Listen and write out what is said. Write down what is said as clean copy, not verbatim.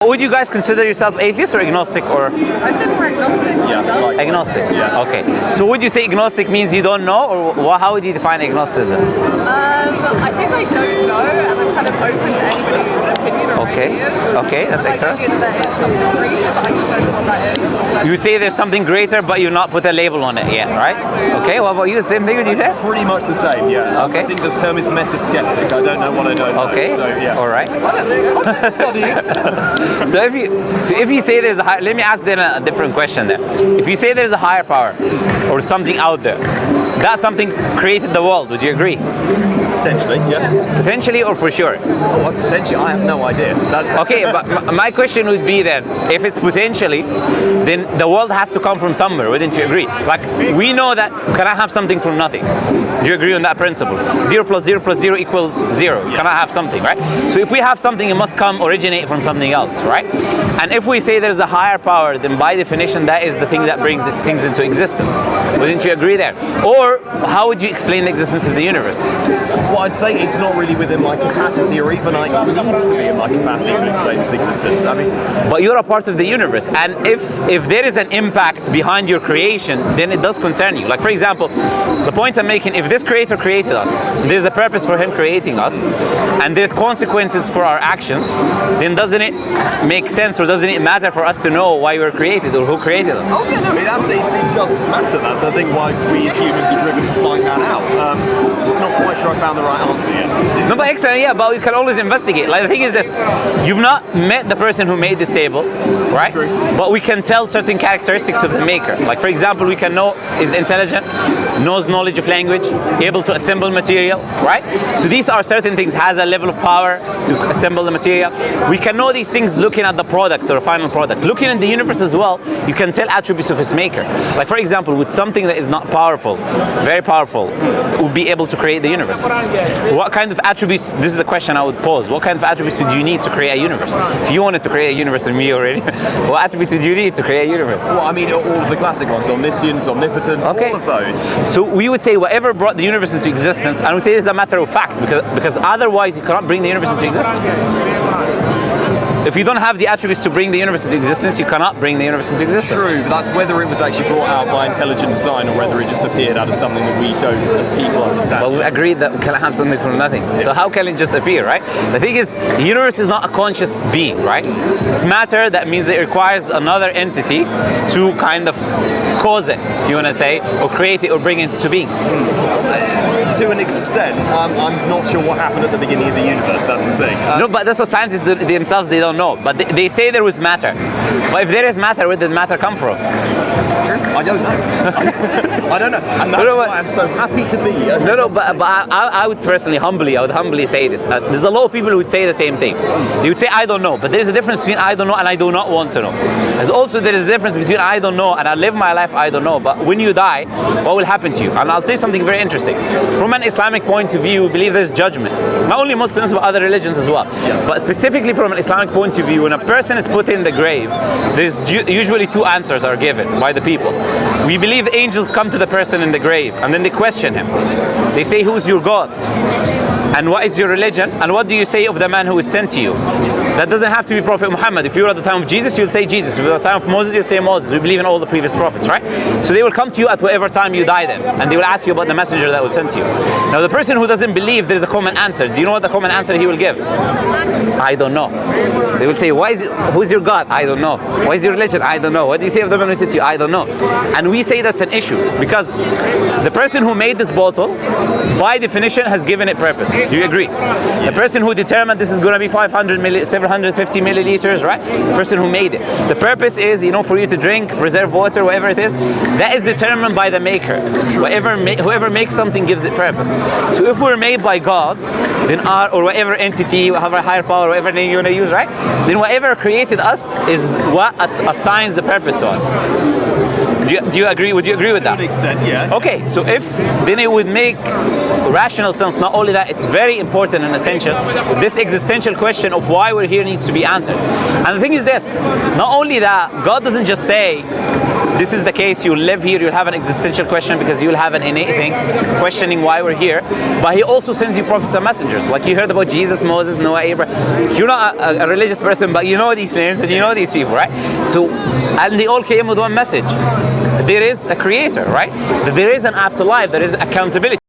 Would you guys consider yourself atheist or agnostic or? I'd say more agnostic myself. Like, agnostic? Yeah. Okay. So would you say agnostic means you don't know, or how would you define agnosticism? I think I don't know, and I'm kind of open to anybody's opinion or ideas. Okay, that's excellent. I think there is something greater, but I just don't know what that is. You say there's something greater, but you're not put a label on it yet, right? Okay, what about you? Same thing, would you say? Pretty much the same, yeah. Okay. I think the term is meta-skeptic. I don't know what I don't know. Okay. So, yeah. All right. So if you say there's a higher, let me ask then a different question there. If you say there's a higher power or something out there, that something created the world, would you agree? Potentially, yeah. Potentially or for sure? Oh, potentially, I have no idea. That's okay, but my question would be then, if it's potentially, then the world has to come from somewhere, wouldn't you agree? Like, we know that cannot have something from nothing. Do you agree on that principle? 0 plus 0 plus 0 equals 0. You cannot have something, right? So if we have something, it must originate from something else, right? And if we say there's a higher power, then by definition, that is the thing that brings things into existence. Wouldn't you agree there? Or how would you explain the existence of the universe? Well, I'd say it's not really within my capacity, or even like needs to be in my capacity to explain its existence. I mean, but you're a part of the universe, and if there is an impact behind your creation, then it does concern you. Like, for example, the point I'm making, if this creator created us, there's a purpose for him creating us, and there's consequences for our actions, then doesn't it make sense, or doesn't it matter for us to know why we were created or who created us? Oh yeah, no, it absolutely does matter. That's, I think, why we as humans are driven to find that out. It's not quite sure I found the right answer yet. No, but excellent, yeah, but we can always investigate. Like, the thing is this, you've not met the person who made this table, right? True. But we can tell certain characteristics of the maker. Like, for example, we can know is intelligent, knows knowledge of language, able to assemble material, right? So these are certain things, has a level of power to assemble the material. We can know these things looking at the product or final product. Looking at the universe as well, you can tell attributes of its maker. Like, for example, with something that is not powerful, very powerful, would be able to create the universe. What kind of attributes, this is a question I would pose, what kind of attributes would you need to create a universe? If you wanted to create a universe with me already, what attributes would you need to create a universe? Well, I mean, all of the classic ones, omniscience, omnipotence, okay. All of those. So we would say whatever brought the universe into existence, and we say this is a matter of fact, because otherwise you cannot bring the universe into existence. If you don't have the attributes to bring the universe into existence, you cannot bring the universe into existence. True, but that's whether it was actually brought out by intelligent design or whether it just appeared out of something that we don't, as people, understand. Well, we agreed that we cannot have something from nothing. Yeah. So how can it just appear, right? The thing is, the universe is not a conscious being, right? It's matter, that means it requires another entity to kind of cause it, if you want to say, or create it or bring it to being. To an extent, I'm not sure what happened at the beginning of the universe, that's the thing. No, but that's what scientists themselves, they don't know. But they say there was matter. But if there is matter, where did matter come from? I don't know. I don't know. And that's why I'm so happy to be. But I would personally, I would humbly say this. There's a lot of people who would say the same thing. They would say, I don't know. But there's a difference between I don't know and I do not want to know. There's also, there is a difference between I don't know and I live my life I don't know. But when you die, what will happen to you? And I'll tell you something very interesting. From an Islamic point of view, we believe there's judgment. Not only Muslims, but other religions as well. But specifically from an Islamic point of view, when a person is put in the grave, there's usually two answers are given by the people. We believe angels come to the person in the grave and then they question him. They say, who's your God? And what is your religion? And what do you say of the man who is sent to you? That doesn't have to be Prophet Muhammad. If you were at the time of Jesus, you'll say Jesus. If you were at the time of Moses, you'll say Moses. We believe in all the previous prophets, right? So they will come to you at whatever time you die then. And they will ask you about the messenger that will send to you. Now the person who doesn't believe, there's a common answer. Do you know what the common answer he will give? I don't know. So he will say, who's your God? I don't know. What is your religion? I don't know. What do you say of the man who sent to you? I don't know. And we say that's an issue because the person who made this bottle, by definition, has given it purpose. Do you agree? The person who determined this is going to be 750 milliliters, right? The person who made it. The purpose is, for you to drink, preserve water, whatever it is. That is determined by the maker. Whoever makes something gives it purpose. So if we're made by God, then or whatever entity, whatever higher power, whatever name you want to use, right? Then whatever created us is what assigns the purpose to us. Do you agree? Would you agree with that? To an extent, yeah. Okay, so then it would make rational sense. Not only that, it's very important and essential. This existential question of why we're here needs to be answered. And the thing is this, not only that, God doesn't just say, this is the case, you'll live here, you'll have an existential question because you'll have an innate thing questioning why we're here. But he also sends you prophets and messengers. Like you heard about Jesus, Moses, Noah, Abraham. You're not a religious person, but you know these names and you know these people, right? So, and they all came with one message. There is a creator, right? There is an afterlife, there is accountability.